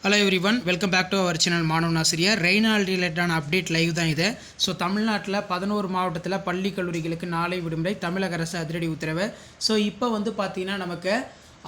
Hello everyone, welcome back to our channel Manavan Aasiriyar. ரெய்னால் ரிலேட்டடான update live தான் இது. ஸோ தமிழ்நாட்டில் 11 மாவட்டத்தில் பள்ளி கல்லூரிகளுக்கு நாளை விடுமுறை, தமிழக அரசு அதிரடி உத்தரவு. ஸோ இப்போ பார்த்தீங்கன்னா நமக்கு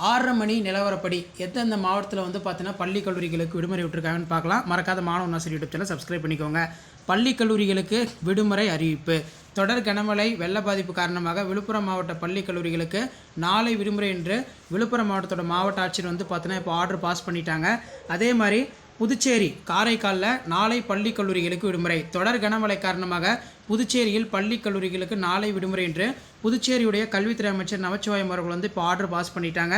6:30 மணி நிலவரப்படி எந்தெந்த மாவட்டத்தில் பார்த்தீங்கன்னா பள்ளி கல்லூரிகளுக்கு விடுமுறை விட்டுருக்காங்கன்னு பார்க்கலாம். மறக்காத மாணவன் ஆசிரியர் யூடியூப் சேனல் சப்ஸ்கிரைப் பண்ணிக்கோங்க. பள்ளி கல்லூரிகளுக்கு விடுமுறை அறிவிப்பு. தொடர் கனமழை வெள்ள பாதிப்பு காரணமாக விழுப்புரம் மாவட்ட பள்ளி கல்லூரிகளுக்கு நாளை விடுமுறை என்று விழுப்புரம் மாவட்டத்தோட மாவட்ட ஆட்சியர் பார்த்தீங்கன்னா இப்போ ஆர்டர் பாஸ் பண்ணிட்டாங்க. அதே மாதிரி புதுச்சேரி, காரைக்காலில் நாளை பள்ளி கல்லூரிகளுக்கு விடுமுறை. தொடர் கனமழை காரணமாக புதுச்சேரியில் பள்ளி கல்லூரிகளுக்கு நாளை விடுமுறை என்று புதுச்சேரியுடைய கல்வித்துறை அமைச்சர் நமச்சிவாயம் அவர்கள் இப்போ ஆர்டர் பாஸ் பண்ணிட்டாங்க.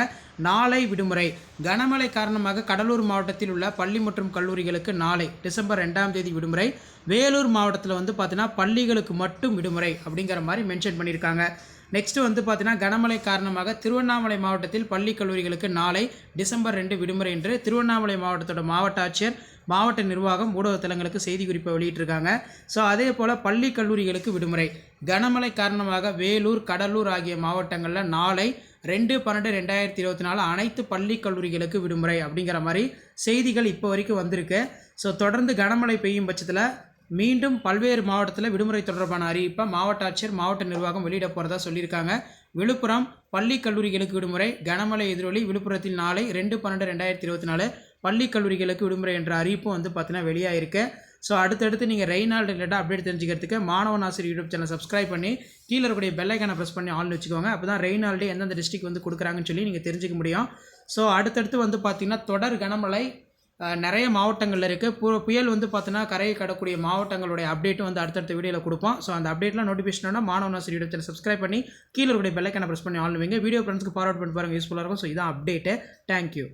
நாளை விடுமுறை. கனமழை காரணமாக கடலூர் மாவட்டத்தில் உள்ள பள்ளி மற்றும் கல்லூரிகளுக்கு நாளை டிசம்பர் 2ஆம் தேதி விடுமுறை. வேலூர் மாவட்டத்தில் பார்த்தீங்கன்னா பள்ளிகளுக்கு மட்டும் விடுமுறை அப்படிங்கிற மாதிரி மென்ஷன் பண்ணியிருக்காங்க. நெக்ஸ்ட் பார்த்தீங்கன்னா கனமழை காரணமாக திருவண்ணாமலை மாவட்டத்தில் பள்ளி கல்லூரிகளுக்கு நாளை டிசம்பர் 2 விடுமுறை என்று திருவண்ணாமலை மாவட்டத்தோட மாவட்ட ஆட்சியர், மாவட்ட நிர்வாகம் ஊடகத்தலங்களுக்கு செய்தி குறிப்பை வெளியிட்டிருக்காங்க. ஸோ அதே போல் பள்ளி கல்லூரிகளுக்கு விடுமுறை. கனமழை காரணமாக வேலூர், கடலூர் ஆகிய மாவட்டங்களில் நாளை 2/12/2024 அனைத்து பள்ளி கல்லூரிகளுக்கு விடுமுறை அப்படிங்கிற மாதிரி செய்திகள் இப்போ வரைக்கும் வந்திருக்கு. ஸோ தொடர்ந்து கனமழை பெய்யும் பட்சத்தில் மீண்டும் பல்வேறு மாவட்டத்தில் விடுமுறை தொடர்பான அறிவிப்பை மாவட்ட ஆட்சியர், மாவட்ட நிர்வாகம் வெளியிட போகிறதா சொல்லியிருக்காங்க. விழுப்புரம் பள்ளி கல்லூரிகளுக்கு விடுமுறை. கனமழை எதிரொலி. விழுப்புரத்தில் நாளை 2/12/2024 பள்ளி கல்லூரிகளுக்கு விடுமுறை என்ற அறிவிப்பும் பார்த்தீங்கன்னா வெளியாகிருக்கு. ஸோ அடுத்தடுத்து நீங்கள் ரெய்னால் ரிலேட்டாக அப்டேட் தெரிஞ்சுக்கிறதுக்கு மாணவன் ஆசிரியர் யூடியூப் சேனல் சப்ஸ்கிரைப் பண்ணி கீழே இருக்கக்கூடிய பெல் ஐக்கானை ப்ரெஸ் பண்ணி ஆன் வச்சுக்கோங்க. அப்போ தான் ரெய்னால்டே எந்தெந்த டிஸ்ட்ரிக்ட் கொடுக்குறாங்கன்னு சொல்லி நீங்கள் தெரிஞ்சுக்க முடியும். ஸோ அடுத்தடுத்து பார்த்தீங்கன்னா தொடர் கனமழை நிறைய மாவட்டங்களில் இருக்குது. புயல் பார்த்தீங்கன்னா கரையை கடக்கூடிய மாவட்டங்களுடைய அப்டேட்டும் அடுத்தடுத்த வீடியோவில் கொடுப்போம். ஸோ அந்த அப்டேட்லாம் நோட்டிஃபிகேஷனோட மாணவன் ஆசிரியர் யூடியூப் சேனல் சப்ஸ்கிரைப் பண்ணி கீழே இருக்கக்கூடிய பெல் ஐக்கானை ப்ரெஸ் பண்ணி ஆன் வைங்க. வீடியோ ஃப்ரெண்ட்ஸ்க்கு ஃபார்வர்ட் பண்ணி பாருங்கள், யூஸ்ஃபுல்லாக இருக்கும். ஸோ இதான் அப்டேட்டு. தேங்க்யூ.